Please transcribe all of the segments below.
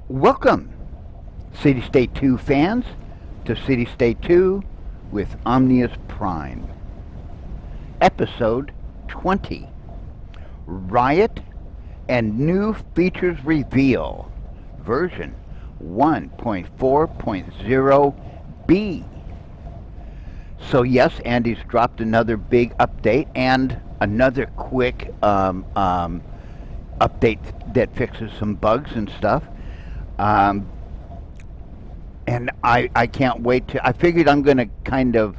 Welcome, CityState 2 fans, to CityState 2 with Omnius Prime. Episode 20, Riot and New Features Reveal, version 1.4.0b. So yes, Andy's dropped another big update and another quick update that fixes some bugs and stuff. And I can't wait to. I figured I'm going to kind of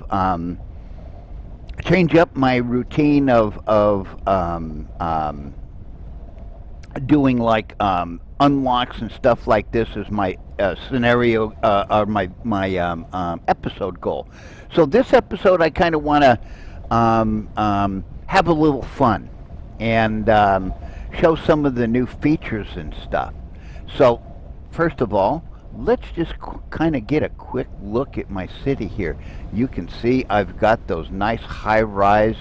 change up my routine of doing like unlocks and stuff like this as my scenario or my episode goal. So this episode, I kind of want to have a little fun and show some of the new features and stuff. So first of all, let's just kind of get a quick look at my city here. You can see I've got those nice high-rise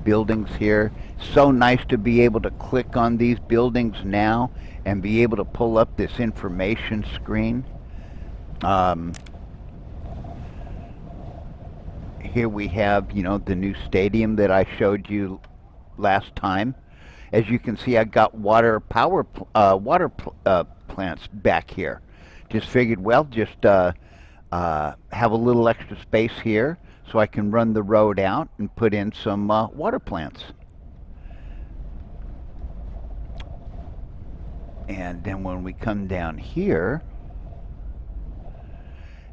buildings here. So nice to be able to click on these buildings now and be able to pull up this information screen. Here we have, the new stadium that I showed you last time. As you can see, I got water plants back here. Just figured, well, just have a little extra space here so I can run the road out and put in some water plants. And then when we come down here,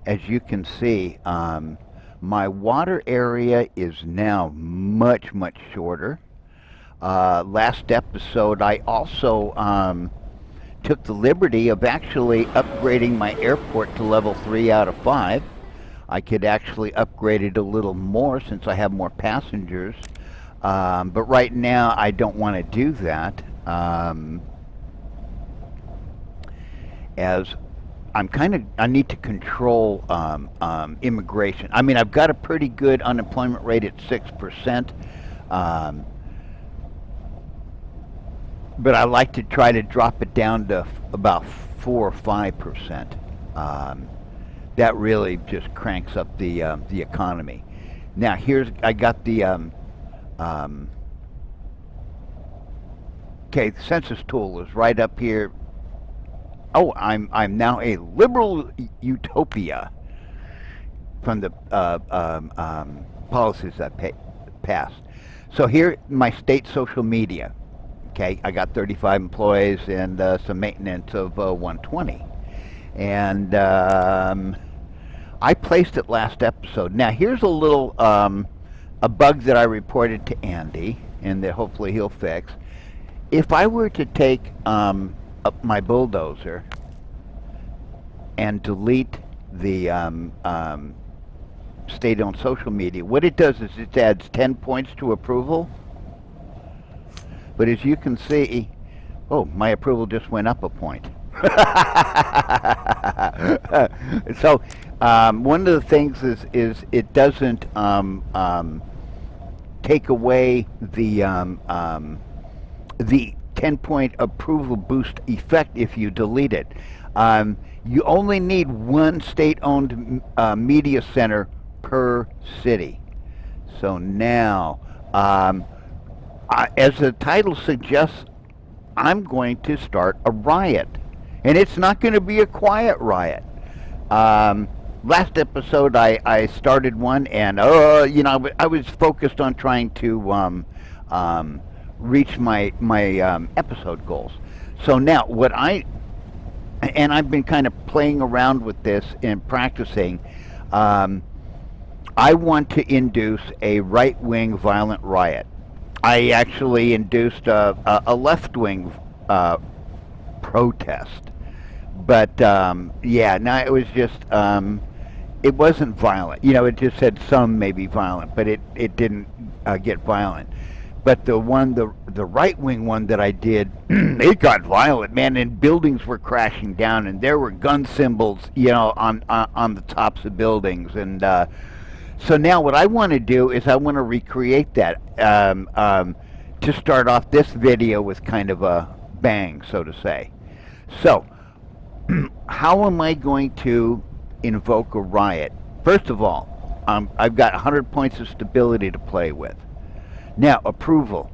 as you can see, my water area is now much shorter. Last episode, I also took the liberty of actually upgrading my airport to level 3 out of 5. I could actually upgrade it a little more since I have more passengers. But right now, I don't want to do that. As I need to control immigration. I mean, I've got a pretty good unemployment rate at 6%. But I like to try to drop it down to about 4 or 5%. That really just cranks up the economy. Now I got the okay. The census tool is right up here. Oh, I'm now a liberal utopia from the policies that passed. So here, my state social media. Okay, I got 35 employees and some maintenance of 120. And I placed it last episode. Now here's a little a bug that I reported to Andy and that hopefully he'll fix. If I were to take up my bulldozer and delete the state on social media, what it does is it adds 10 points to approval. But as you can see, oh, my approval just went up a point. So one of the things is it doesn't take away the 10-point approval boost effect if you delete it. You only need one state-owned media center per city. So now, as the title suggests, I'm going to start a riot. And it's not going to be a quiet riot. Last episode, I started one, and I was focused on trying to reach my episode goals. So now, I've been kind of playing around with this and practicing. I want to induce a right-wing violent riot. I actually induced a left-wing protest. But, yeah, no, it was just, it wasn't violent. It just said some may be violent, but it didn't get violent. But the right-wing one that I did, it got violent, man, and buildings were crashing down, and there were gun symbols, on the tops of buildings. And so now what I want to do is I want to recreate that to start off this video with kind of a bang, so to say. So how am I going to invoke a riot? First of all, I've got 100 points of stability to play with. Now, approval.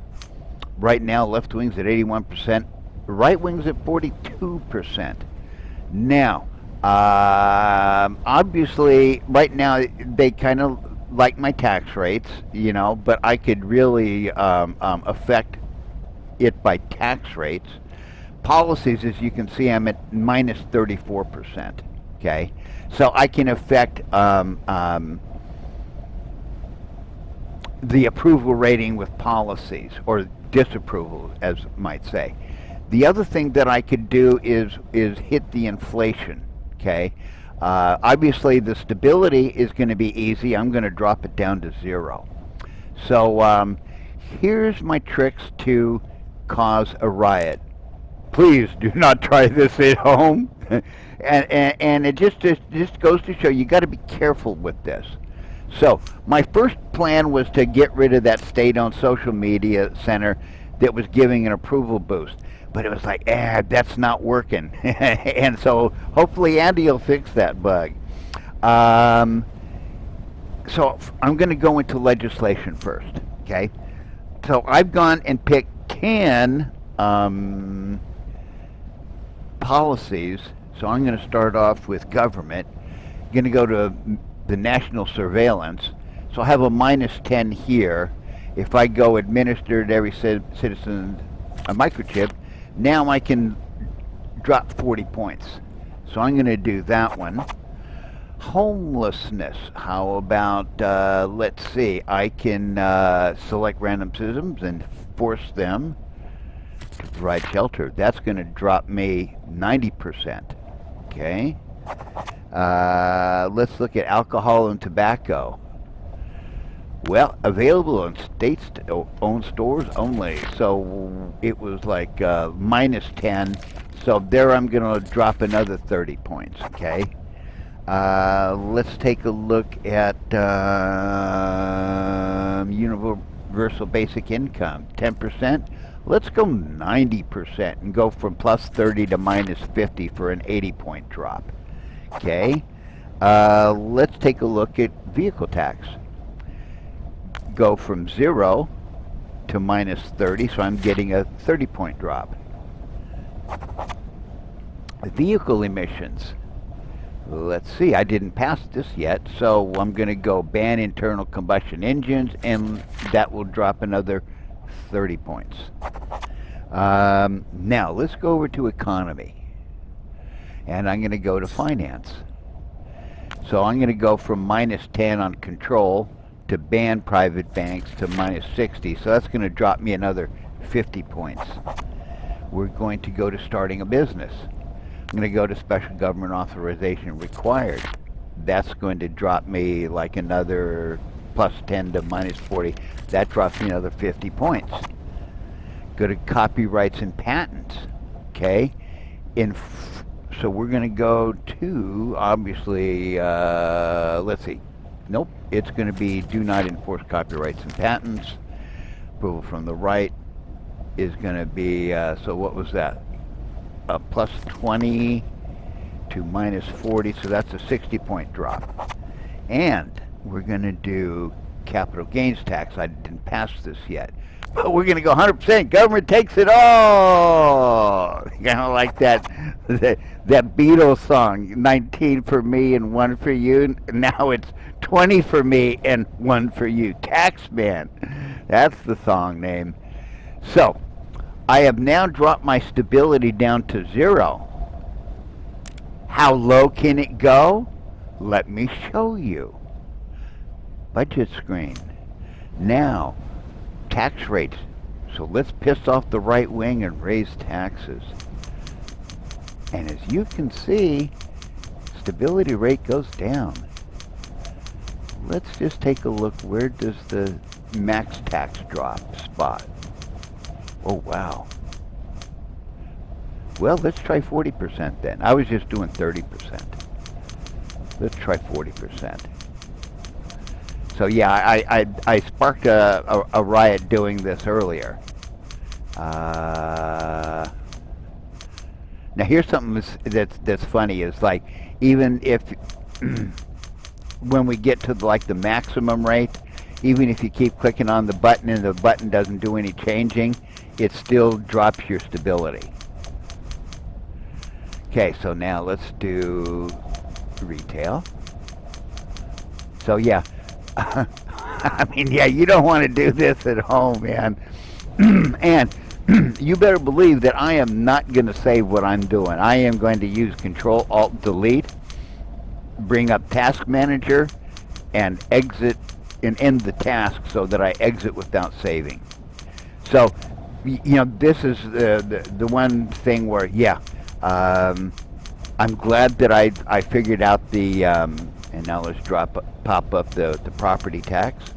Right now, left wing's at 81%, right wing's at 42%. Now, obviously, right now, they kind of like my tax rates, you know, but I could really affect it by tax rates. Policies, as you can see, I'm at minus 34%, okay? So I can affect the approval rating with policies, or disapproval, as might say. The other thing that I could do is hit the inflation, okay? Obviously, the stability is going to be easy. I'm going to drop it down to 0. So here's my tricks to cause a riot. Please do not try this at home. and it just goes to show you got to be careful with this. So my first plan was to get rid of that state-owned social media center that was giving an approval boost. But it was like, that's not working. And so hopefully Andy will fix that bug. So I'm going to go into legislation first, okay? So I've gone and picked 10 policies. So I'm going to start off with government. I'm going to go to the national surveillance. So I have a minus 10 here. If I go administer to every citizen a microchip, now I can drop 40 points. So I'm going to do that one. Homelessness. How about, let's see, I can select random citizens and force them to provide shelter. That's going to drop me 90%. Okay. Let's look at alcohol and tobacco. Well, available in state-owned stores only. So it was like minus 10. So there I'm going to drop another 30 points. Okay. Let's take a look at universal basic income. 10%. Let's go 90% and go from plus 30 to minus 50 for an 80-point drop. Okay. Let's take a look at vehicle tax. Go from 0 to minus 30, so I'm getting a 30-point drop. Vehicle emissions. Let's see, I didn't pass this yet, so I'm going to go ban internal combustion engines, and that will drop another 30 points. Now, let's go over to economy. And I'm going to go to finance. So I'm going to go from minus 10 on control to ban private banks to minus 60. So that's going to drop me another 50 points. We're going to go to starting a business. I'm going to go to special government authorization required. That's going to drop me like another plus 10 to minus 40. That drops me another 50 points. Go to copyrights and patents. Okay. So we're going to go to, obviously, let's see. Nope, it's going to be do not enforce copyrights and patents. Approval from the right is going to be, so what was that? Plus 20 to minus 40, so that's a 60-point drop. And we're going to do capital gains tax. I didn't pass this yet. But we're going to go 100%. Government takes it all. Kind of like that Beatles song, 19 for me and 1 for you. Now it's 20 for me and 1 for you. Taxman. That's the song name. So, I have now dropped my stability down to 0. How low can it go? Let me show you. Budget screen. Now, tax rates. So let's piss off the right wing and raise taxes. And as you can see, stability rate goes down. Let's just take a look. Where does the max tax drop spot? Oh, wow. Well, let's try 40% then. I was just doing 30%. Let's try 40%. So yeah, I sparked a riot doing this earlier. Now here's something that's funny is like, even if when we get to like the maximum rate, even if you keep clicking on the button and the button doesn't do any changing, it still drops your stability. Okay, so now let's do retail. So yeah, I mean, yeah, you don't want to do this at home, man. And you better believe that I am not going to save what I'm doing. I am going to use Control-Alt-Delete, bring up Task Manager, and exit and end the task so that I exit without saving. So, you know, this is the one thing where, yeah, I'm glad that I figured out the, and now let's pop up the property tax.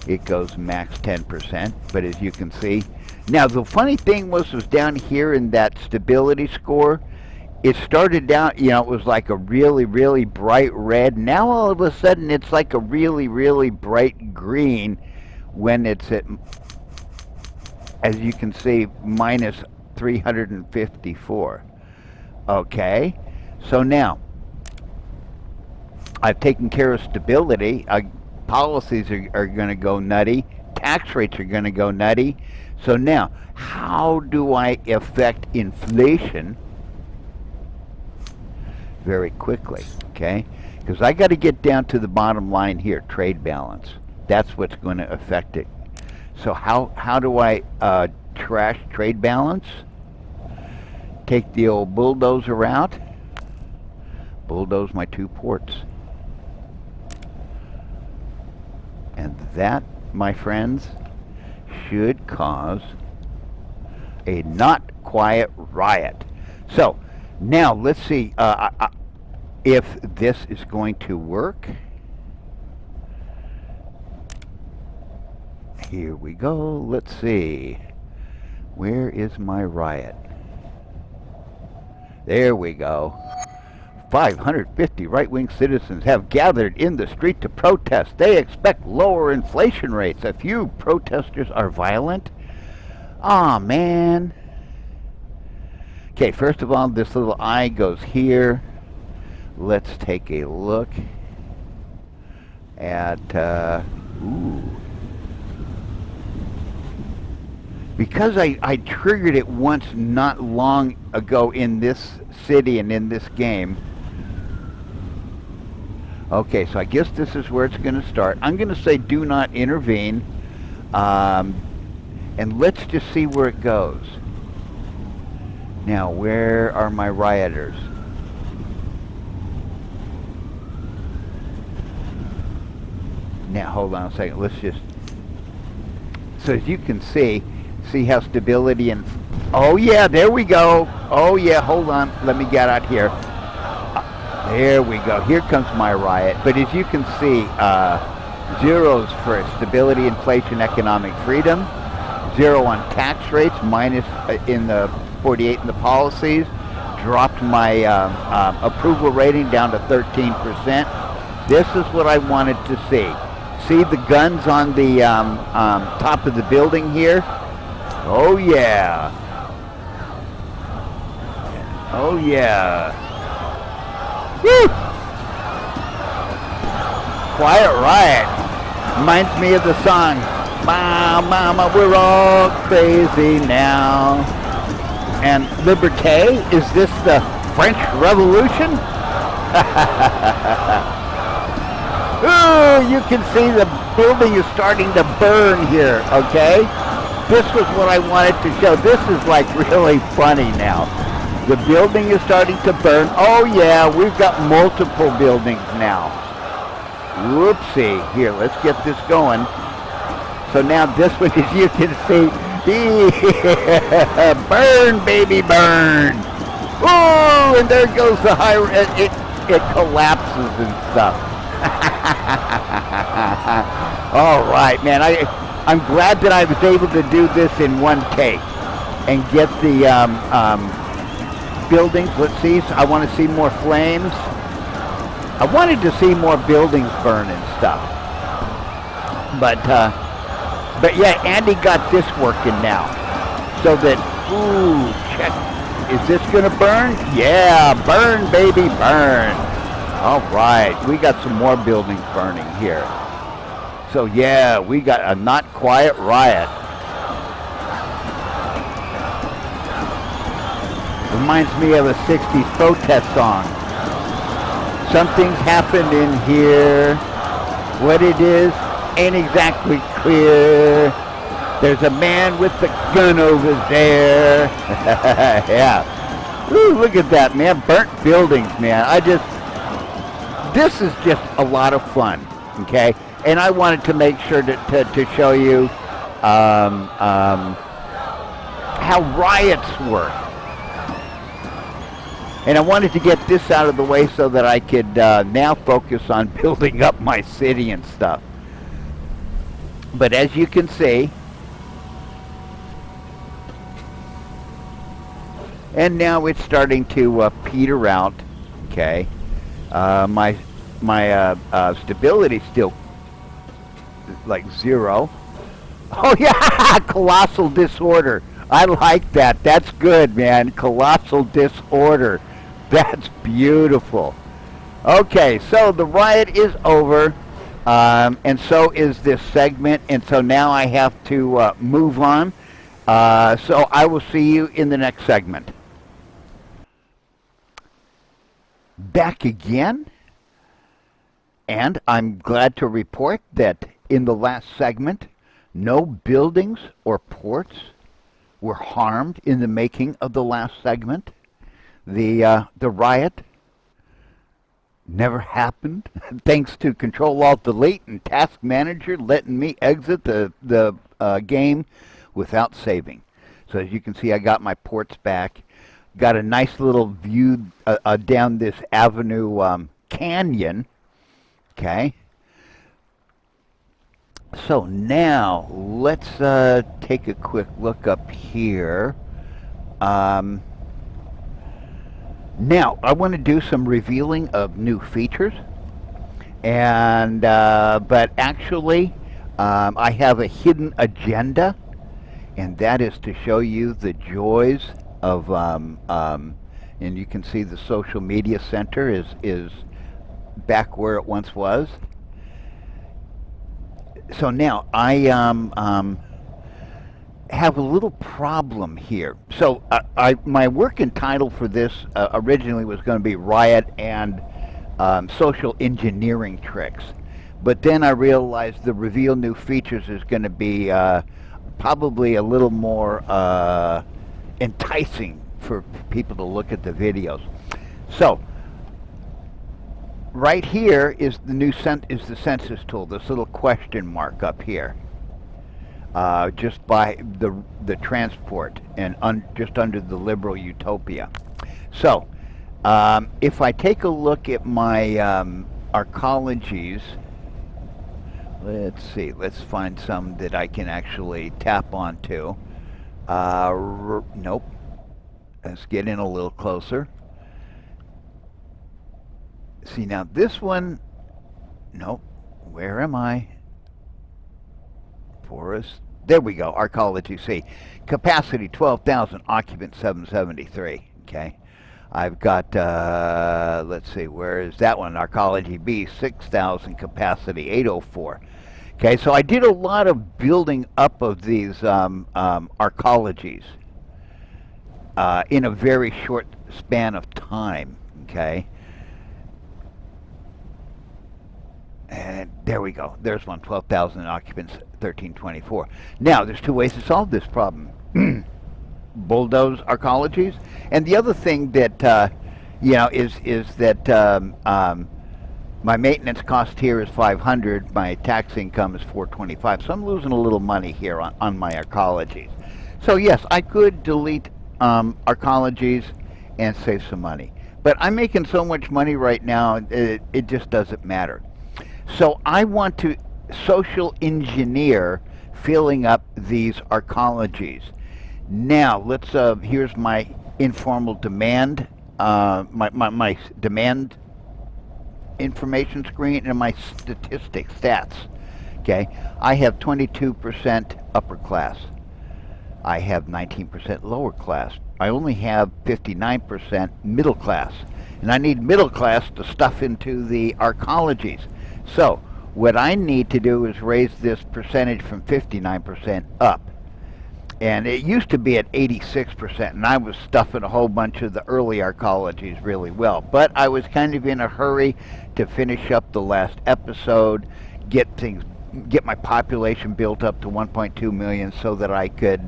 It goes max 10%, but as you can see, now the funny thing was down here in that stability score, it started out, you know, it was like a really, really bright red. Now all of a sudden it's like a really, really bright green when it's at, as you can see, minus 354. Okay, so now I've taken care of stability. Policies are going to go nutty. Tax rates are going to go nutty. So now, how do I affect inflation very quickly? Okay, because I got to get down to the bottom line here, trade balance. That's what's going to affect it. So how do I trash trade balance? Take the old bulldozer out. Bulldoze my 2 ports. And that, my friends, should cause a not quiet riot. So now let's see if this is going to work. Here we go. Let's see. Where is my riot? There we go. 550 right-wing citizens have gathered in the street to protest. They expect lower inflation rates. A few protesters are violent. Aw, man. Okay, first of all, this little eye goes here. Let's take a look at, ooh. Because I triggered it once not long ago in this city and in this game. Okay, so I guess this is where it's going to start. I'm going to say do not intervene. And let's just see where it goes. Now, where are my rioters? Now, hold on a second. Let's just... So as you can see how stability and... Oh, yeah, there we go. Oh, yeah, hold on. Let me get out here. There we go. Here comes my riot. But as you can see, zeros for stability, inflation, economic freedom. 0 on tax rates, minus in the 48 in the policies. Dropped my approval rating down to 13%. This is what I wanted to see. See the guns on the top of the building here? Oh, yeah. Oh, yeah. Woo! Quiet Riot. Reminds me of the song, Mama, we're all crazy now. And Liberté, is this the French Revolution? Ooh, you can see the building is starting to burn here, okay? This was what I wanted to show. This is like really funny now. The building is starting to burn. Oh yeah, we've got multiple buildings now. Whoopsie. Here, let's get this going. So now this one, as you can see, burn, baby, burn. Oh, and there goes the high, it collapses and stuff. All right, man, I'm glad that I was able to do this in one take and get the buildings. Let's see. I want to see more flames. I wanted to see more buildings burn and stuff. But yeah, Andy got this working now. So that, ooh, check. Is this gonna burn? Yeah, burn, baby, burn. All right, we got some more buildings burning here. So yeah, we got a not quiet riot. Reminds me of a 60s protest song. Something's happened in here. What it is ain't exactly clear. There's a man with a gun over there. Yeah. Ooh, look at that, man. Burnt buildings, man. This is just a lot of fun, okay? And I wanted to make sure to show you how riots work. And I wanted to get this out of the way so that I could now focus on building up my city and stuff. But as you can see, and now it's starting to peter out, okay? My stability's still like 0. Oh yeah, Colossal Disorder. I like that. That's good, man. Colossal Disorder. That's beautiful. Okay, so the riot is over, and so is this segment, and so now I have to move on. So I will see you in the next segment. Back again, and I'm glad to report that in the last segment, no buildings or ports were harmed in the making of the last segment. The riot never happened, thanks to Control-Alt-Delete and Task Manager letting me exit the game without saving. So as you can see, I got my ports back. Got a nice little view down this avenue canyon. Okay. So now let's take a quick look up here. Now I want to do some revealing of new features, and but actually I have a hidden agenda, and that is to show you the joys of and you can see the social media center is back where it once was. So now I have a little problem here. So my working title for this originally was going to be Riot and Social Engineering Tricks, but then I realized the reveal new features is going to be probably a little more enticing for people to look at the videos. So right here is the new the census tool, this little question mark up here, just by the transport and just under the liberal utopia. So if I take a look at my arcologies, let's see, let's find some that I can actually tap onto. Nope. Let's get in a little closer. See, now this one, nope. Where am I? Forest. There we go. Arcology C. Capacity 12,000. Occupant 773. Okay. I've got, let's see, where is that one? Arcology B, 6,000. Capacity 804. Okay, so I did a lot of building up of these arcologies in a very short span of time. Okay. And there we go. There's one, 12,000 occupants, 1324. Now, there's two ways to solve this problem. Bulldoze arcologies. And the other thing that, you know, is that my maintenance cost here is 500. My tax income is 425. So I'm losing a little money here on my arcologies. So yes, I could delete arcologies and save some money. But I'm making so much money right now, it just doesn't matter. So I want to social engineer filling up these arcologies. Now let's here's my informal demand, my demand information screen and my statistics stats. Okay, I have 22% upper class. I have 19% lower class. I only have 59% middle class. And I need middle class to stuff into the arcologies. So what I need to do is raise this percentage from 59% up. And it used to be at 86%, and I was stuffing a whole bunch of the early arcologies really well. But I was kind of in a hurry to finish up the last episode, get my population built up to 1.2 million so that I could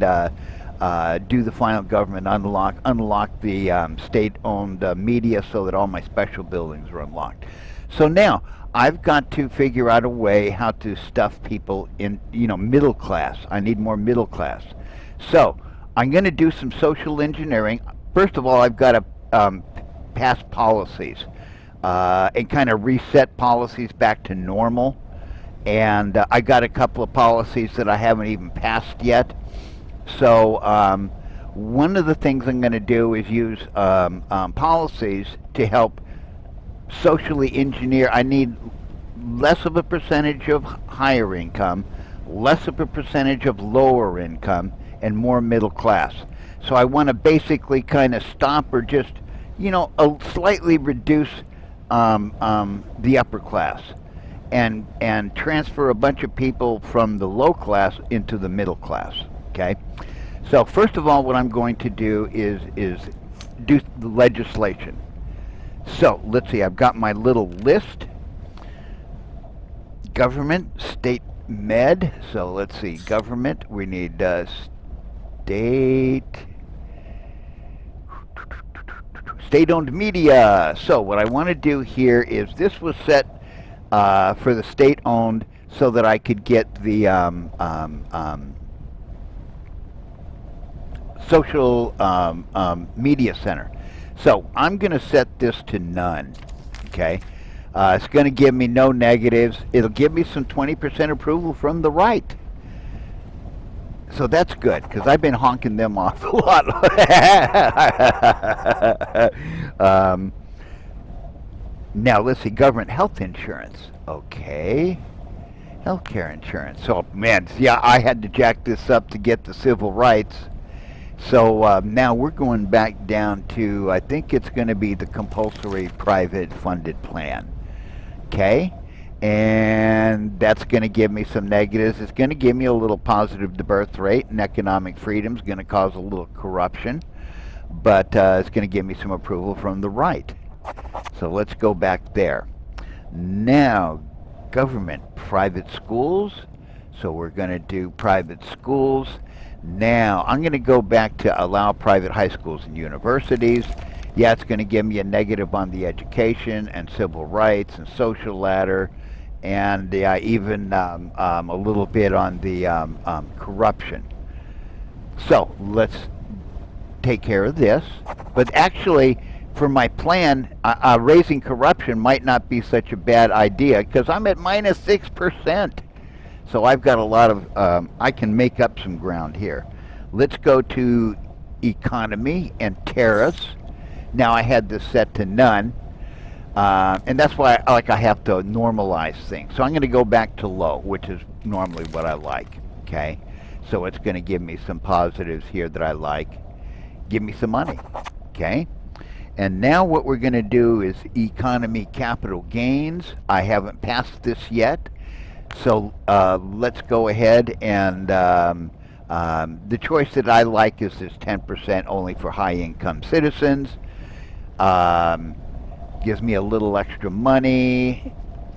do the final government unlock the state-owned media so that all my special buildings are unlocked. So now I've got to figure out a way how to stuff people in, middle class. I need more middle class. So I'm going to do some social engineering. First of all, I've got to pass policies and kind of reset policies back to normal. And I got a couple of policies that I haven't even passed yet. So one of the things I'm going to do is use policies to help socially engineer. I need less of a percentage of higher income, less of a percentage of lower income, and more middle class. So I want to basically kind of stop or just, slightly reduce the upper class and transfer a bunch of people from the low class into the middle class, okay? So first of all, what I'm going to do is do the legislation. So let's see, I've got my little list. Government, state med. So let's see, government, we need state-owned media. So what I want to do here is this was set for the state-owned so that I could get the social media center. So I'm going to set this to none, okay? It's going to give me no negatives. It'll give me some 20% approval from the right. So that's good, because I've been honking them off a lot. Now, let's see, government health insurance. Okay. Healthcare insurance. So, man, yeah, I had to jack this up to get the civil rights. So now we're going back down to, I think it's going to be the compulsory private funded plan. Okay? And that's going to give me some negatives. It's going to give me a little positive to birth rate, and economic freedom is going to cause a little corruption, but it's going to give me some approval from the right. So let's go back there. Now, government, private schools. So we're going to do private schools. Now, I'm going to go back to allow private high schools and universities. Yeah, it's going to give me a negative on the education and civil rights and social ladder, and even a little bit on the corruption. So let's take care of this. But actually, for my plan, raising corruption might not be such a bad idea because I'm at minus 6%. So I've got a lot of, I can make up some ground here. Let's go to economy and tariffs. Now I had this set to none. And that's why I have to normalize things. So I'm going to go back to low, which is normally what I like, okay? So it's going to give me some positives here that I like. Give me some money, okay? And now what we're going to do is economy capital gains. I haven't passed this yet. So let's go ahead and the choice that I like is this 10% only for high-income citizens. Gives me a little extra money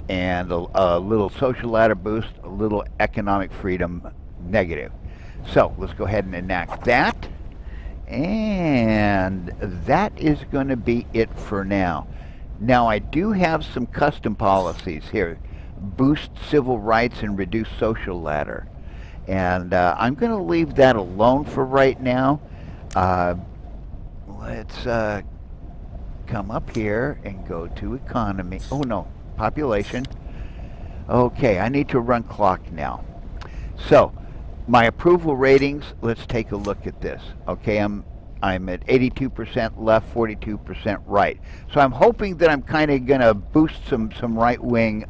and a little social ladder boost, a little economic freedom negative. So let's go ahead and enact that. And that is going to be it for now. Now I do have some custom policies here. Boost civil rights and reduce social ladder. And I'm going to leave that alone for right now. Let's come up here and go to economy. Oh no, population. Okay, I need to run clock now. So my approval ratings, let's take a look at this. Okay, I'm at 82% left, 42% right. So I'm hoping that I'm kind of going to boost some right-wing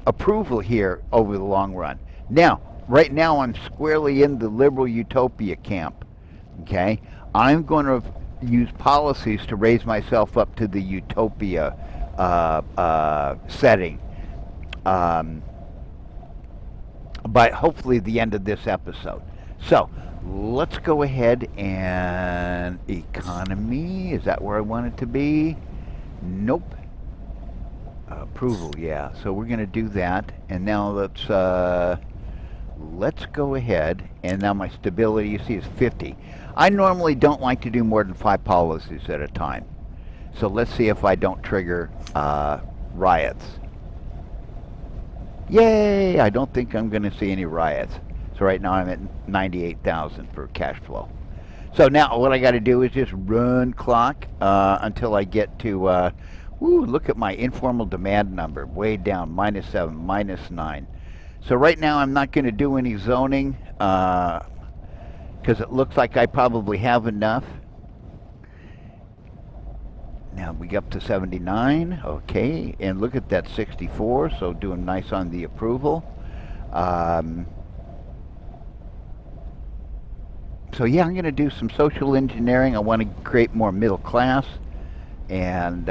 approval here over the long run. Now, right now I'm squarely in the liberal utopia camp. Okay, I'm going to use policies to raise myself up to the utopia setting um, by hopefully the end of this episode. So let's go ahead and economy. Is that where I want it to be? Nope. Approval, yeah. So we're going to do that, and now let's go ahead, and now my stability, you see, is 50. I normally don't like to do more than 5 policies at a time. So let's see if I don't trigger riots. Yay! I don't think I'm going to see any riots. So right now I'm at 98,000 for cash flow. So now what I got to do is just run clock until I get to, look at my informal demand number, way down, -7, -9. So right now I'm not going to do any zoning because it looks like I probably have enough. Now we get up to 79, okay, and look at that 64, so doing nice on the approval. So yeah, I'm going to do some social engineering. I want to create more middle class and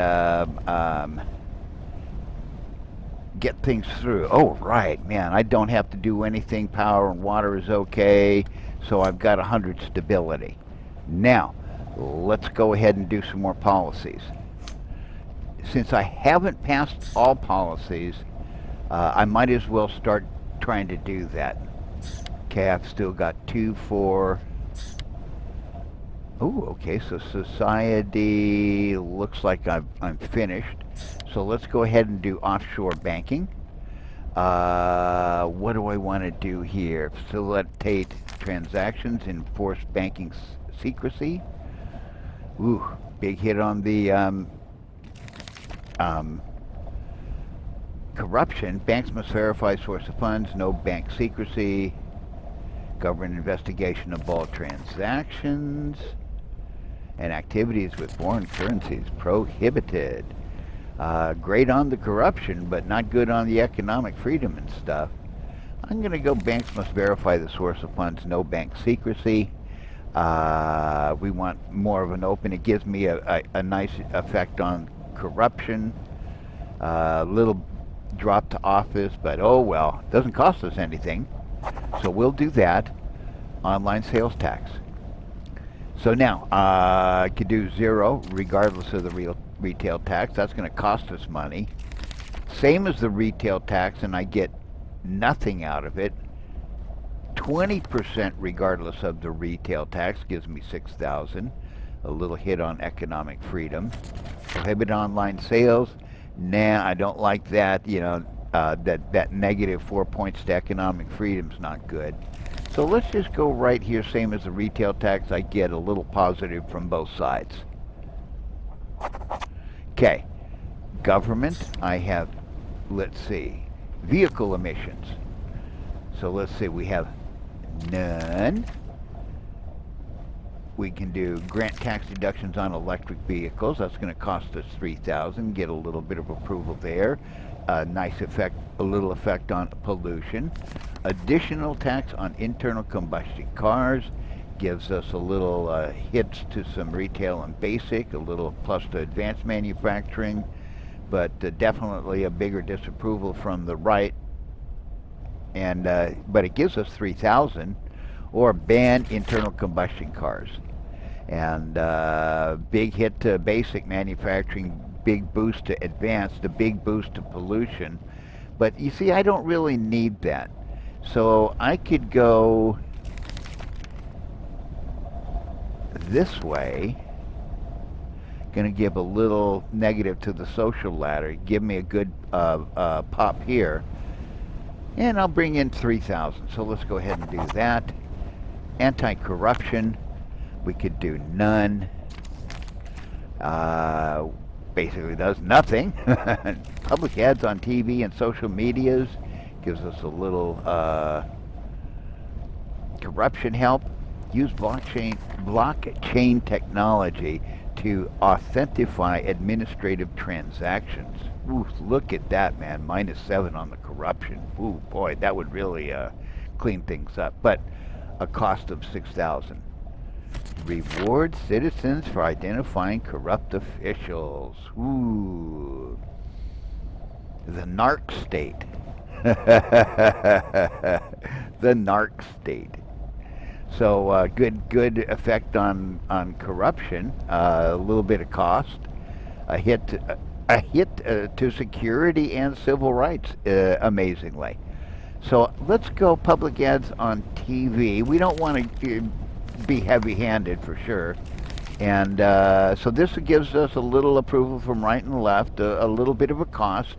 get things through. Oh, right, man, I don't have to do anything. Power and water is okay, so I've got 100 stability. Now, let's go ahead and do some more policies. Since I haven't passed all policies, I might as well start trying to do that. Okay, I've still got 2, 4. Oh, okay, so society looks like I'm finished. So let's go ahead and do offshore banking. What do I want to do here? Facilitate transactions, enforce banking secrecy. Ooh, big hit on the corruption. Banks must verify source of funds, no bank secrecy, government investigation of all transactions, and activities with foreign currencies prohibited. Great on the corruption, but not good on the economic freedom and stuff. I'm going to go banks must verify the source of funds, no bank secrecy. We want more of an open. It gives me a nice effect on corruption. Little drop to office, but oh well, doesn't cost us anything. So we'll do that. Online sales tax. So now I could do 0 regardless of the retail tax. That's going to cost us money. Same as the retail tax, and I get nothing out of it. 20% regardless of the retail tax gives me 6,000. A little hit on economic freedom. Prohibit online sales. Nah, I don't like that. You know, that negative 4 points to economic freedom's not good. So let's just go right here, same as the retail tax. I get a little positive from both sides. Okay, government, I have, let's see, vehicle emissions. So let's see, we have none. We can do grant tax deductions on electric vehicles. That's going to cost us 3,000. Get a little bit of approval there. Nice effect, a little effect on pollution. Additional tax on internal combustion cars gives us a little hits to some retail and basic, a little plus to advanced manufacturing, but definitely a bigger disapproval from the right. And but it gives us 3,000, or ban internal combustion cars. And big hit to basic manufacturing, big boost to advanced, a big boost to pollution. But you see, I don't really need that. So I could go this way. Going to give a little negative to the social ladder. Give me a good pop here. And I'll bring in 3,000. So let's go ahead and do that. Anti-corruption, we could do none. Basically does nothing. Public ads on TV and social medias gives us a little corruption help. Use blockchain technology to authentify administrative transactions. Ooh, look at that, man. -7 on the corruption. Ooh, boy, that would really clean things up. But a cost of 6,000. Reward citizens for identifying corrupt officials. Ooh. The narc state. The narc state. So good effect on corruption. A little bit of cost. A hit to security and civil rights. Amazingly. So let's go public ads on TV. We don't want to be heavy-handed for sure. And so this gives us a little approval from right and left, a little bit of a cost,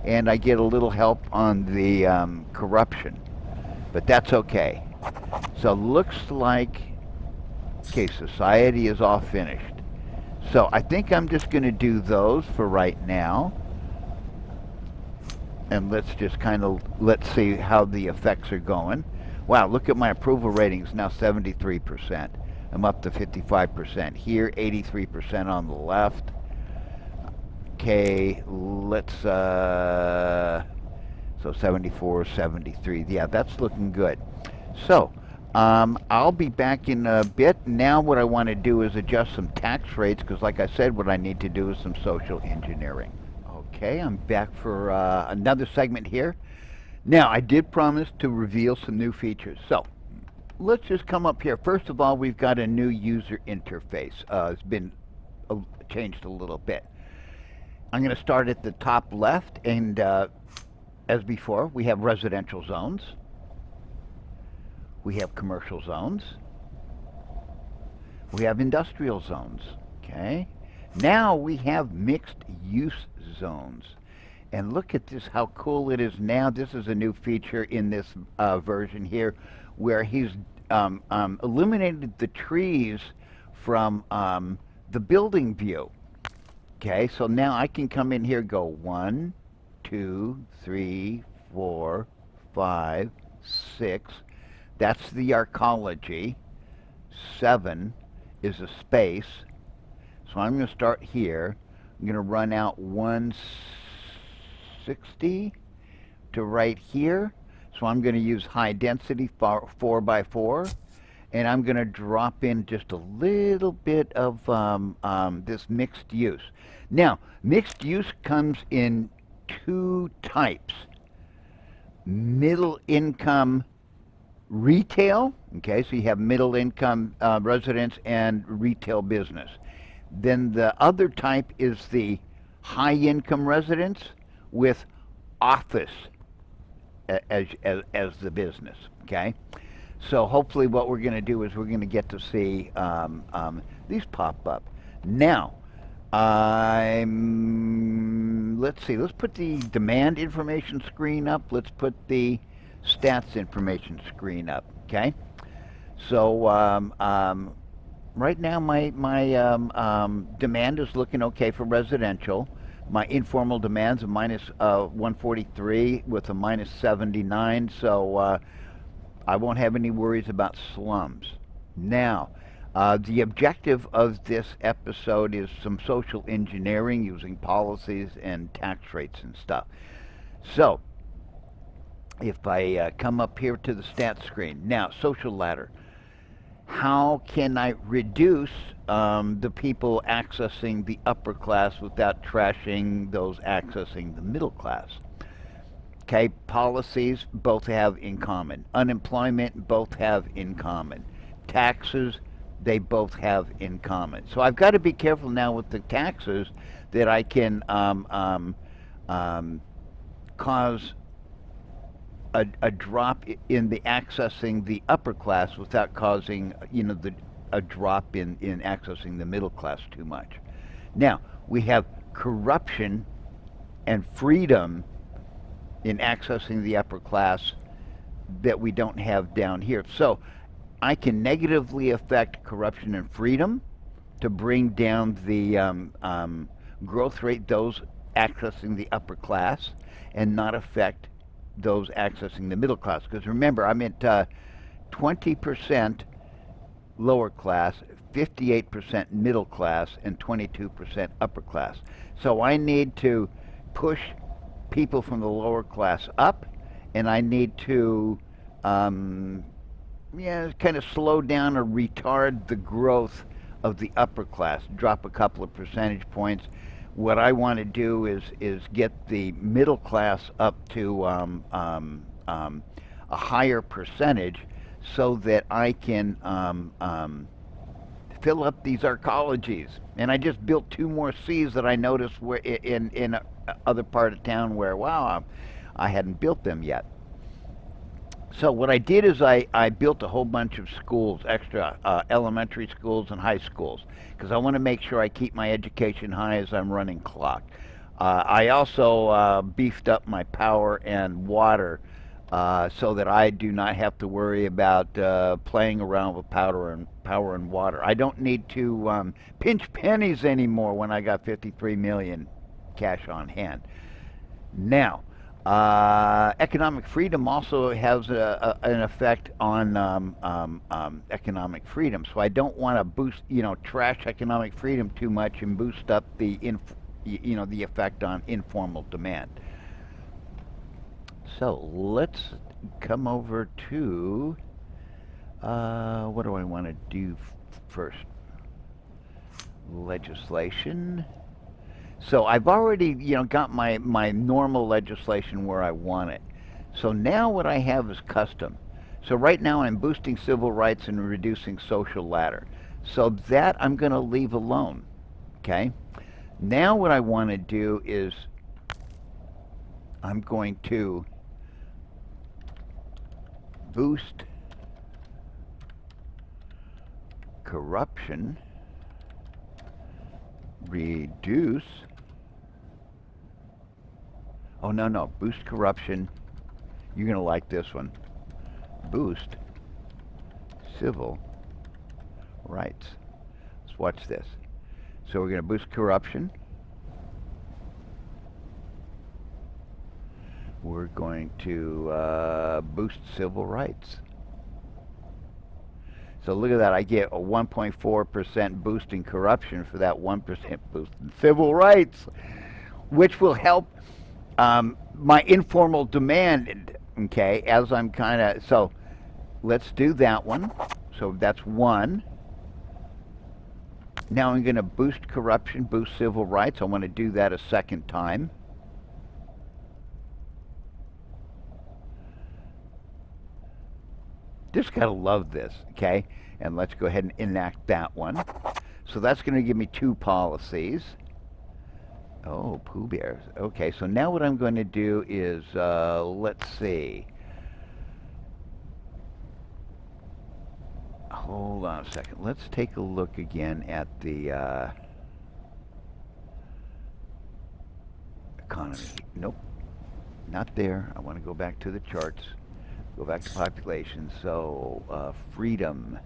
and I get a little help on the corruption. But that's okay. So looks like, okay, society is all finished. So I think I'm just going to do those for right now. And let's just let's see how the effects are going. Wow, look at my approval ratings now, 73%. I'm up to 55% here, 83% on the left. Okay, let's, so 74, 73. Yeah, that's looking good. So, I'll be back in a bit. Now what I want to do is adjust some tax rates, because like I said, what I need to do is some social engineering. Okay, I'm back for another segment here. Now, I did promise to reveal some new features. So, let's just come up here. First of all, we've got a new user interface. It's been changed a little bit. I'm going to start at the top left, and as before, we have residential zones. We have commercial zones. We have industrial zones. Okay. Now we have mixed use zones. And look at this, how cool it is now. This is a new feature in this version here, where he's eliminated the trees from the building view. Okay, so now I can come in here, go 1, 2, 3, 4, 5, 6. That's the arcology. 7 is a space. So I'm going to start here. I'm going to run out 160 to right here. So I'm going to use high density 4x4. And I'm going to drop in just a little bit of this mixed use. Now, mixed use comes in 2 types. Middle income retail, okay, so you have middle income residents and retail business. Then the other type is the high income residents with office as the business, okay? So hopefully what we're going to do is we're going to get to see these pop up. Now, let's see, let's put the demand information screen up. Let's put the stats information screen up, okay? So right now my demand is looking okay for residential. My informal demand's a minus 143 with a minus 79, so I won't have any worries about slums. Now, the objective of this episode is some social engineering using policies and tax rates and stuff. So, if I come up here to the stats screen, now, social ladder. How can I reduce the people accessing the upper class without trashing those accessing the middle class? Okay, policies both have in common. Unemployment both have in common. Taxes, they both have in common. So I've got to be careful now with the taxes that I can cause a drop in the accessing the upper class without causing, you know, a drop in accessing the middle class too much. Now, we have corruption and freedom in accessing the upper class that we don't have down here. So I can negatively affect corruption and freedom to bring down the growth rate, those accessing the upper class, and not affect those accessing the middle class. Because remember, I'm at 20% lower class, 58% middle class, and 22% upper class. So I need to push people from the lower class up, and I need to yeah, kind of slow down or retard the growth of the upper class, drop a couple of percentage points. What I want to do is get the middle class up to a higher percentage, so that I can fill up these arcologies. And I just built two more C's that I noticed were in other part of town where, wow, I hadn't built them yet. So what I did is I built a whole bunch of schools, extra elementary schools and high schools, because I want to make sure I keep my education high as I'm running clock. I also beefed up my power and water, so that I do not have to worry about playing around with power and water. I don't need to pinch pennies anymore when I got 53 million cash on hand. Now, economic freedom also has an effect on economic freedom. So I don't want to boost, trash economic freedom too much and boost up the effect on informal demand. So let's come over to what do I want to do first? Legislation. So I've already, got my normal legislation where I want it. So now what I have is custom. So right now I'm boosting civil rights and reducing social ladder. So that I'm going to leave alone. Okay? Now what I want to do is I'm going to boost corruption, reduce, oh no, boost corruption, you're going to like this one, boost civil rights. Let's watch this. So we're going to boost corruption. We're going to boost civil rights. So look at that. I get a 1.4% boost in corruption for that 1% boost in civil rights, which will help my informal demand, okay, as I'm kind of, so let's do that one. So that's one. Now I'm going to boost corruption, boost civil rights. I want to do that a second time. Just gotta love this, okay? And let's go ahead and enact that one. So that's gonna give me two policies. Oh, Pooh Bears. Okay, so now what I'm going to do is, let's see. Hold on a second. Let's take a look again at the economy. Nope, not there. I want to go back to the charts. Go back to population. So freedom,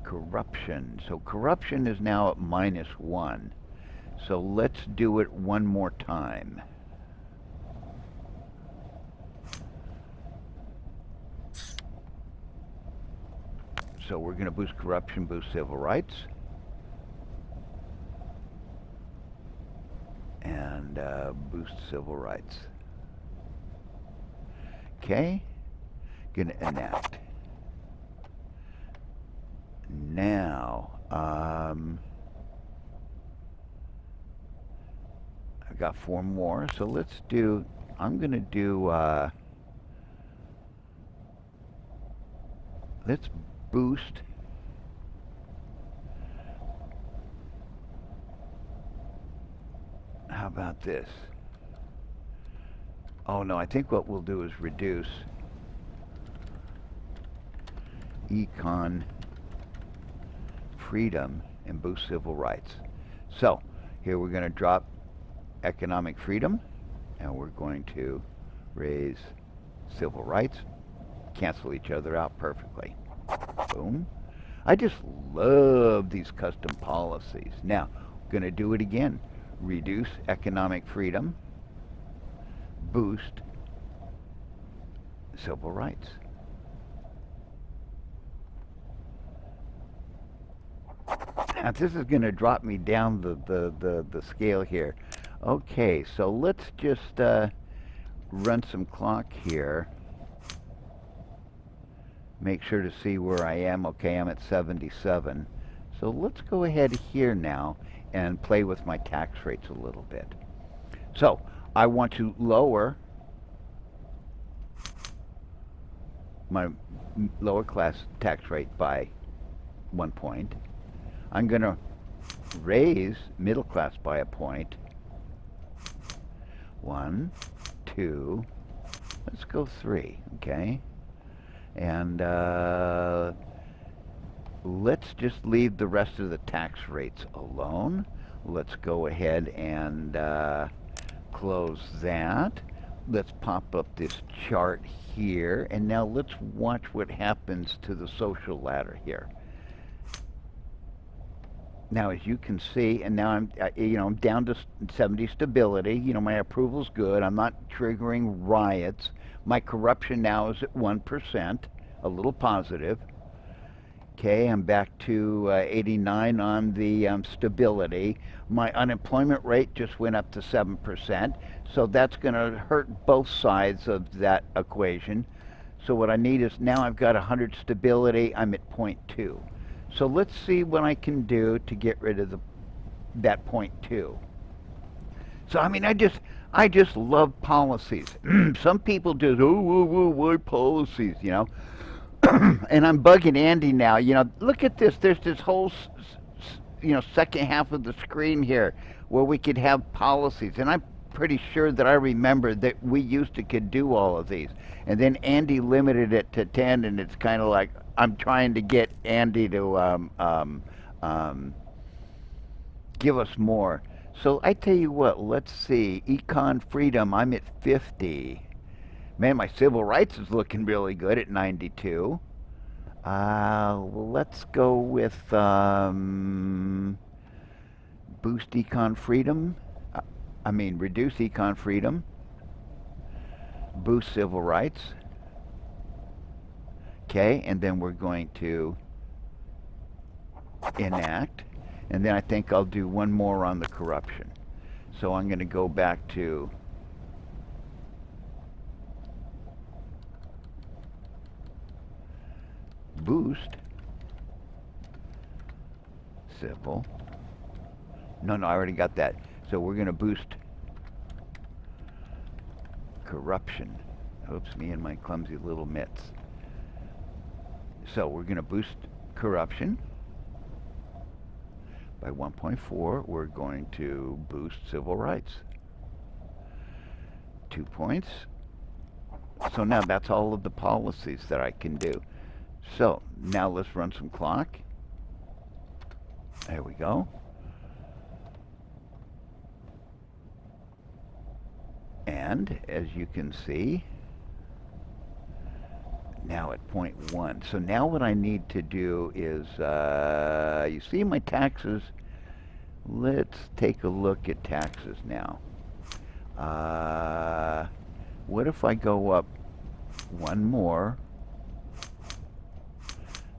corruption. So corruption is now at -1. So let's do it one more time. So we're going to boost corruption, boost civil rights. And boost civil rights. Okay. Going to enact. Now, I've got 4 more, so let's do, I'm going to do, let's boost how about this? Oh no, I think what we'll do is reduce econ freedom and boost civil rights. So here we're going to drop economic freedom and we're going to raise civil rights, cancel each other out perfectly. Boom. I just love these custom policies. Now, I'm going to do it again. Reduce economic freedom, boost civil rights. Now this is going to drop me down the scale here. Okay, so let's just run some clock here. make sure to see where I am. Okay, I'm at 77. So let's go ahead here now and play with my tax rates a little bit. So I want to lower my lower class tax rate by 1 point. I'm going to raise middle class by a point. 1, 2, let's go 3, okay? And let's just leave the rest of the tax rates alone. Let's go ahead and close that. Let's pop up this chart here, and now let's watch what happens to the social ladder here. Now, as you can see, and now I'm down to 70 stability. My approval's good. I'm not triggering riots. My corruption now is at 1%, a little positive. Okay, I'm back to 89 on the stability. My unemployment rate just went up to 7%, so that's going to hurt both sides of that equation. So what I need is, now I've got 100 stability, I'm at 0.2. So let's see what I can do to get rid of that 0.2. So I mean, I just love policies. Some people just, why policies, And I'm bugging Andy now. Look at this. There's this whole, second half of the screen here where we could have policies. And I'm pretty sure that I remember that we used to could do all of these. And then Andy limited it to 10, and it's kind of like I'm trying to get Andy to give us more. So I tell you what, let's see. Econ freedom, I'm at 50. Man, my civil rights is looking really good at 92. Let's go with boost econ freedom. Reduce econ freedom. Boost civil rights. Okay, and then we're going to enact. And then I think I'll do one more on the corruption. So I'm going to go back to boost civil. No, I already got that. So we're going to boost corruption. Oops, me and my clumsy little mitts. So we're going to boost corruption by 1.4. We're going to boost civil rights. 2 points. So now that's all of the policies that I can do. So now let's run some clock. There we go. And as you can see, now at 0.1. So now what I need to do is, you see my taxes. Let's take a look at taxes now. What if I go up one more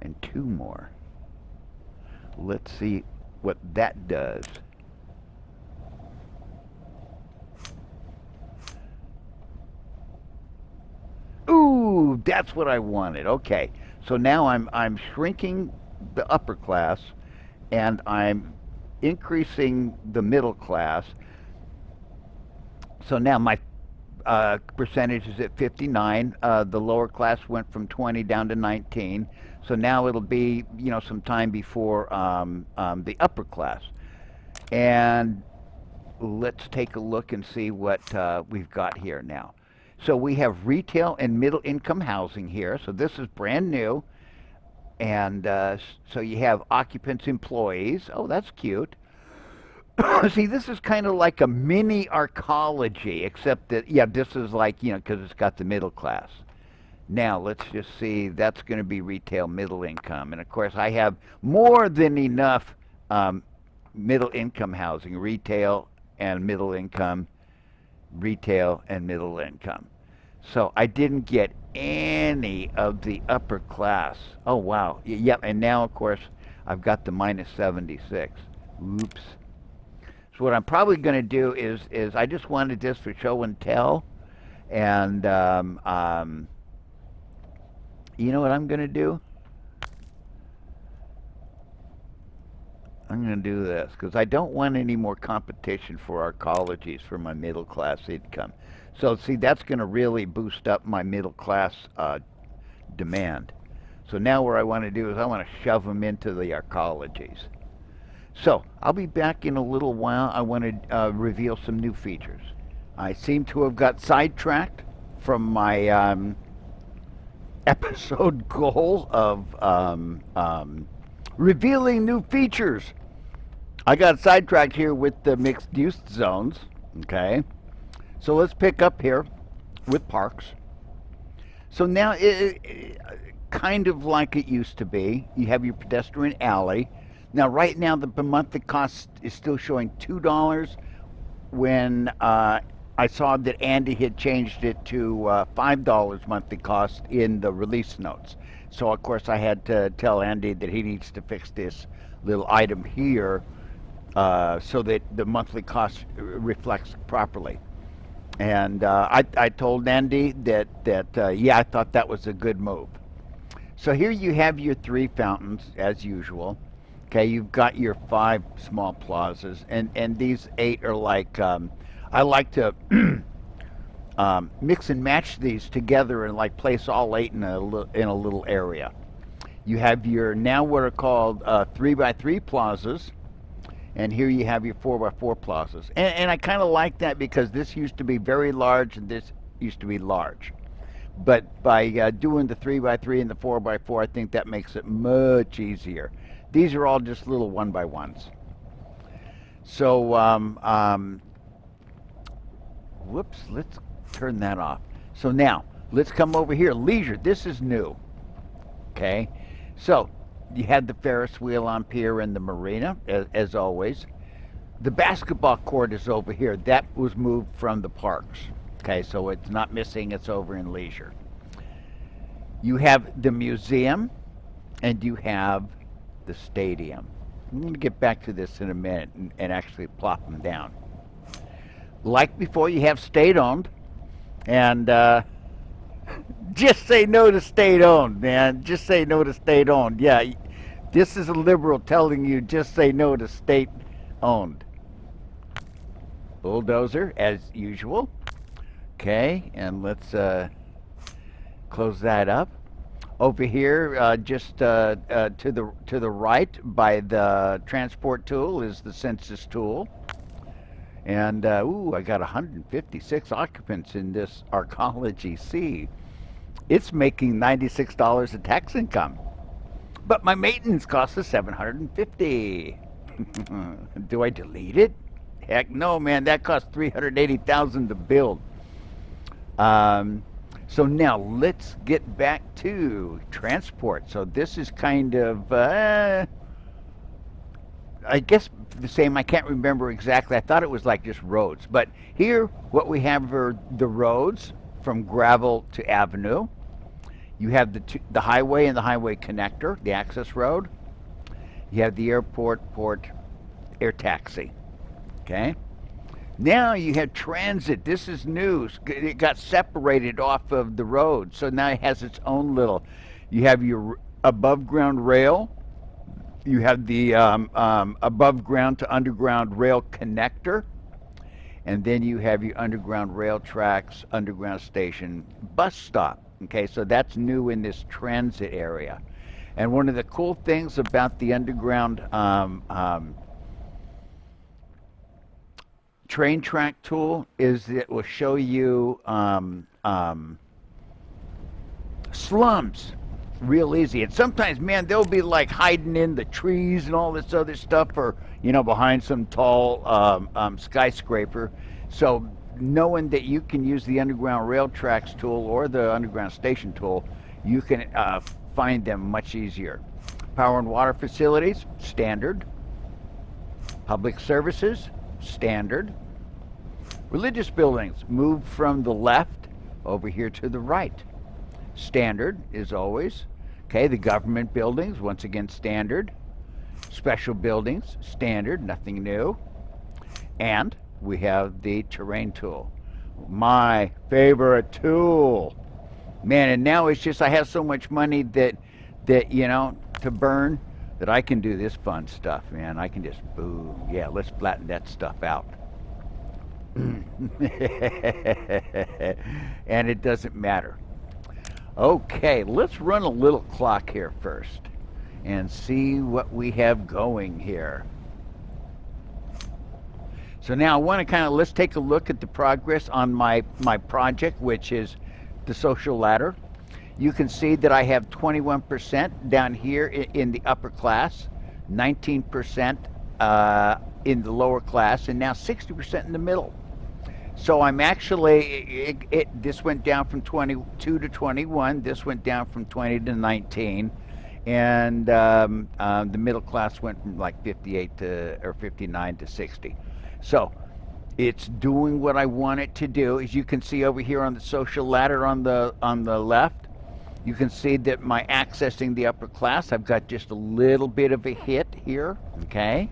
and two more? Let's see what that does. Ooh, that's what I wanted. Okay, so now I'm shrinking the upper class, and I'm increasing the middle class. So now my percentage is at 59. The lower class went from 20 down to 19. So now it'll be, some time before the upper class. And let's take a look and see what we've got here now. So we have retail and middle income housing here. So this is brand new. And so you have occupants, employees. Oh, that's cute. See, this is kind of like a mini arcology, except that, this is like, because it's got the middle class. Now, let's just see, that's going to be retail middle income. And of course, I have more than enough middle income housing, retail and middle income, retail and middle income. So I didn't get any of the upper class. Oh, wow. Yep, and now, of course, I've got the minus 76. Oops. So what I'm probably going to do is I just wanted this for show and tell, and You know what I'm going to do? I'm going to do this because I don't want any more competition for arcologies for my middle class income. So see, that's going to really boost up my middle class demand. So now what I want to do is I want to shove them into the arcologies. So I'll be back in a little while. I want to reveal some new features. I seem to have got sidetracked from my episode goal of revealing new features. I got sidetracked here with the mixed use zones. Okay, so let's pick up here with parks. So now kind of like it used to be. You have your pedestrian alley. Now right now the monthly cost is still showing $2 when I saw that Andy had changed it to $5 monthly cost in the release notes. So of course I had to tell Andy that he needs to fix this little item here so that the monthly cost reflects properly. And I told Andy that yeah, I thought that was a good move. So here you have your 3 fountains as usual. Okay, you've got your 5 small plazas, and these 8 are like I like to mix and match these together and like place all 8 in a little area. You have your now what are called 3x3 plazas, and here you have your 4x4 plazas. And I kind of like that because this used to be very large and this used to be large. But by doing the 3x3 and the 4x4, I think that makes it much easier. These are all just little 1x1s. So, whoops, let's turn that off. So now, let's come over here. Leisure, this is new. Okay, so you had the Ferris wheel on pier and the marina, as always. The basketball court is over here. That was moved from the parks. Okay, so it's not missing, it's over in leisure. You have the museum, and you have the stadium. I'm going to get back to this in a minute and actually plop them down. Like before, you have state-owned, and just say no to state-owned, man. Just say no to state-owned. Yeah, this is a liberal telling you just say no to state-owned. Bulldozer, as usual. Okay, and let's close that up. Over here, just to the right by the transport tool is the census tool. And ooh, I got 156 occupants in this arcology C. It's making $96 in tax income, but my maintenance cost is $750. Do I delete it? Heck no, man. That cost $380,000 to build. So now let's get back to transport. So this is kind of, I guess the same. I can't remember exactly. I thought it was like just roads. But here, what we have are the roads from gravel to avenue. You have the highway and the highway connector, the access road. You have the airport, port, air taxi. Okay. Now you have transit. This is new. It got separated off of the road, so now it has its own little. You have your above ground rail. You have the above ground to underground rail connector, and then you have your underground rail tracks, underground station, bus stop. Okay, so that's new in this transit area. And one of the cool things about the underground train track tool is it will show you slums real easy. And sometimes, man, they'll be like hiding in the trees and all this other stuff, or behind some tall skyscraper. So knowing that you can use the underground rail tracks tool or the underground station tool, you can find them much easier. Power and water facilities, standard. Public services, standard. Religious buildings, move from the left over here to the right. Standard is always. Okay, the government buildings, once again, standard. Special buildings, standard, nothing new. And we have the terrain tool. My favorite tool. Man, and now it's just I have so much money that you know, to burn, that I can do this fun stuff, man. I can just boom. Yeah, let's flatten that stuff out. And it doesn't matter. Okay, let's run a little clock here first and see what we have going here. So now I want to kind of, let's take a look at the progress on my project, which is the social ladder. You can see that I have 21% down here in the upper class, 19% in the lower class, and now 60% in the middle. So I'm actually, this went down from 22 to 21, this went down from 20 to 19, and the middle class went from like 58 to, or 59 to 60. So it's doing what I want it to do. As you can see over here on the social ladder on the left, you can see that my accessing the upper class, I've got just a little bit of a hit here, okay?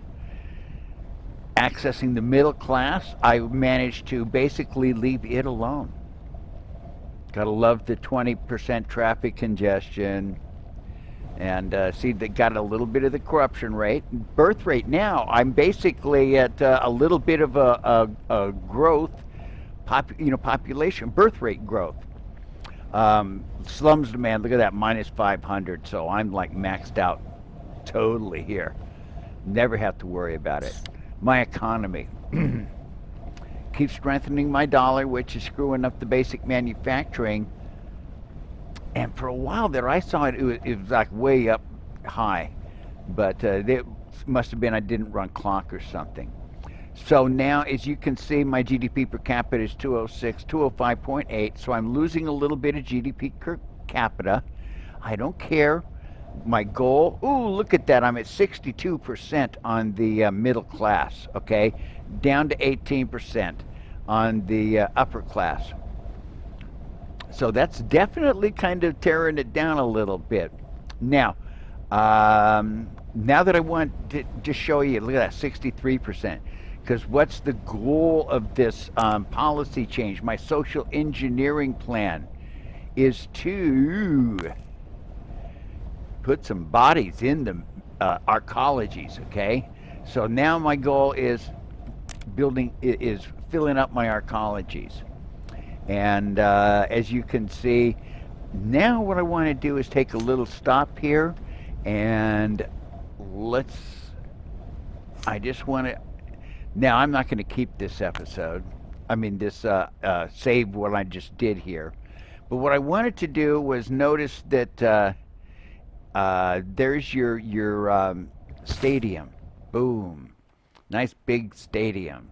Accessing the middle class, I managed to basically leave it alone. Gotta love the 20% traffic congestion. And see, they got a little bit of the corruption rate. Birth rate now, I'm basically at a little bit of a growth, population, birth rate growth. Slums demand, look at that, minus 500. So I'm like maxed out totally here. Never have to worry about it. My economy. Keep strengthening my dollar, which is screwing up the basic manufacturing. And for a while there, I saw it was like way up high. But it must have been I didn't run clock or something. So now, as you can see, my GDP per capita is 206, 205.8. So I'm losing a little bit of GDP per capita. I don't care. My goal, ooh, look at that. I'm at 62% on the middle class, okay? Down to 18% on the upper class. So that's definitely kind of tearing it down a little bit. Now, now that I want to just show you, look at that, 63%. Because what's the goal of this policy change? My social engineering plan is to put some bodies in the arcologies, okay? So now my goal is filling up my arcologies. And as you can see, now what I want to do is take a little stop here, and I just want to, now I'm not going to keep this episode, save what I just did here. But what I wanted to do was notice that there's your stadium. Boom. Nice big stadium.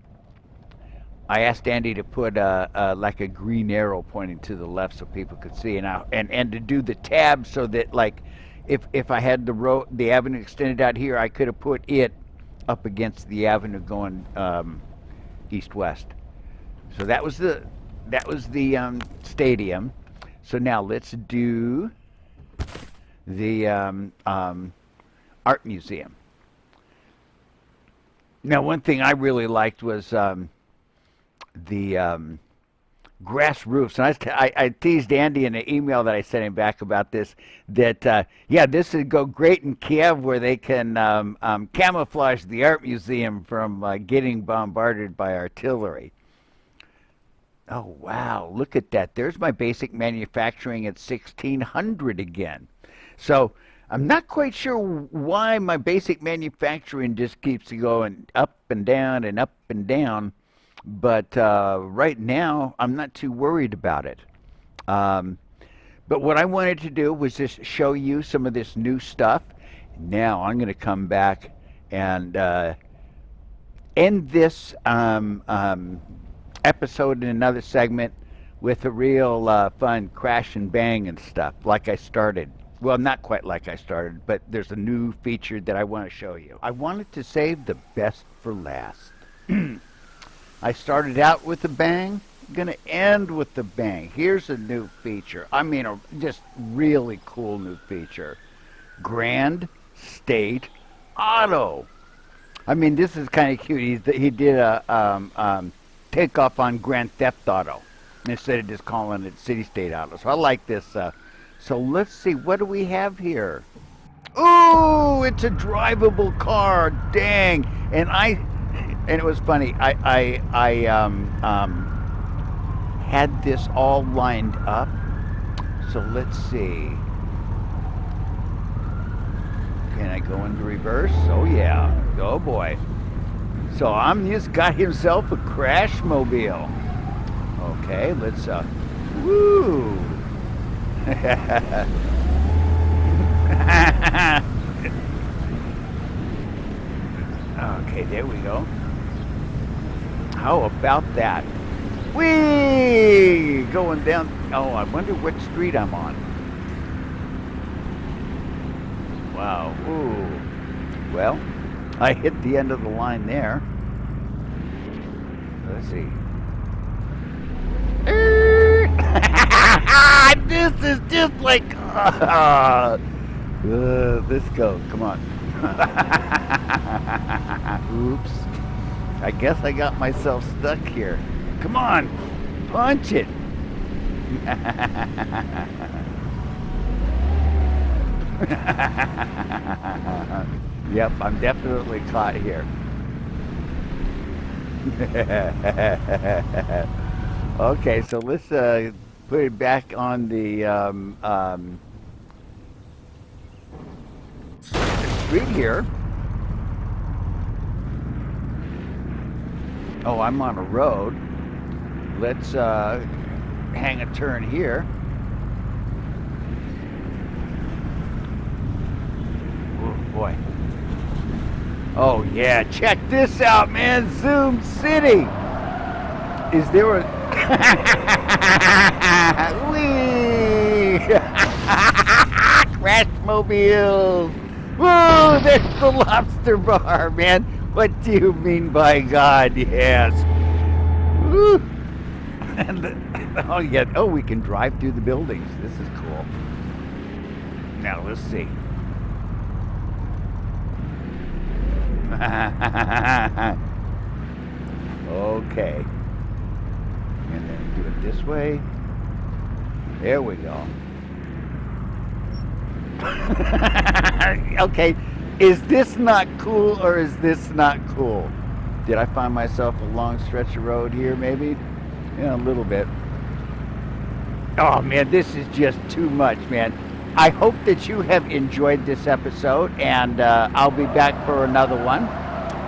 I asked Andy to put like a green arrow pointing to the left so people could see, and to do the tab so that, like, if I had the avenue extended out here, I could have put it up against the avenue going east-west. So that was the stadium. So now let's do the art museum. Now, one thing I really liked was the grass roofs. And I teased Andy in an email that I sent him back about this, that, yeah, this would go great in Kiev, where they can camouflage the art museum from getting bombarded by artillery. Oh, wow, look at that. There's my basic manufacturing at 1600 again. So I'm not quite sure why my basic manufacturing just keeps going up and down and up and down. But right now, I'm not too worried about it. But what I wanted to do was just show you some of this new stuff. Now I'm going to come back and end this episode in another segment with a real fun crash and bang and stuff, like I started. Well, not quite like I started, but there's a new feature that I want to show you. I wanted to save the best for last. I started out with a bang, gonna end with the bang. Here's a new feature. I mean, a just really cool new feature. Grand State Auto. I mean, this is kind of cute. He did a takeoff on Grand Theft Auto. instead of just calling it CityState Outlet. So I like this. So let's see, what do we have here? Ooh, it's a drivable car. Dang! And it was funny. I had this all lined up. So let's see. Can I go into reverse? Oh yeah. Oh boy. So I'm just got himself a crash mobile. Okay, let's woo. Okay, there we go. How about that? Whee! Going down. Oh, I wonder what street I'm on. Wow. Ooh. Well, I hit the end of the line there. Let's see. This is just like. Let's go. Come on. Oops. I guess I got myself stuck here. Come on. Punch it. Yep, I'm definitely caught here. Okay, so let's put it back on the street here. Oh, I'm on a road. Let's hang a turn here. Oh boy. Oh yeah, check this out, man. Zoom City. Is there a whee! Crash mobiles. Whoa, there's the lobster bar, man. What do you mean by God? Yes. Woo. And oh yeah. Oh, we can drive through the buildings. This is cool. Now let's see. Okay. And then do it this way. There we go. Okay. Is this not cool or is this not cool? Did I find myself a long stretch of road here maybe? Yeah, a little bit. Oh man, this is just too much, man. I hope that you have enjoyed this episode, and I'll be back for another one.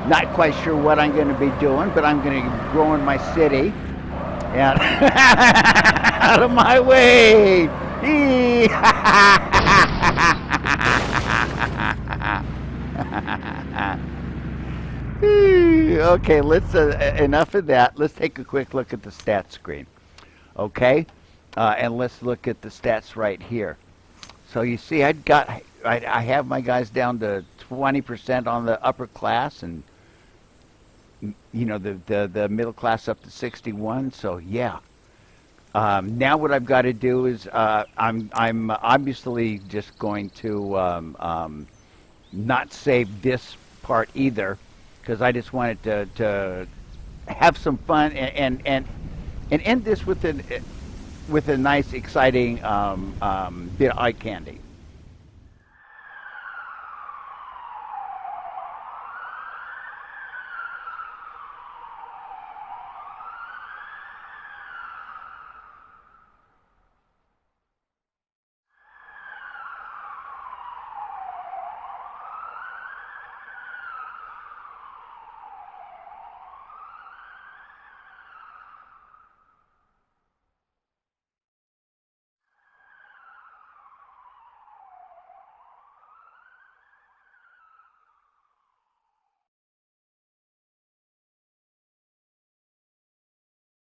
Not quite sure what I'm going to be doing, but I'm going to be growing my city. And out of my way! Okay, let's enough of that. Let's take a quick look at the stats screen. Okay, and let's look at the stats right here. So you see, I have my guys down to 20% on the upper class, and you know the middle class up to 61. So yeah. Now what I've got to do is I'm obviously just going to not save this part either, because I just wanted to have some fun and end this with a nice, exciting bit of eye candy.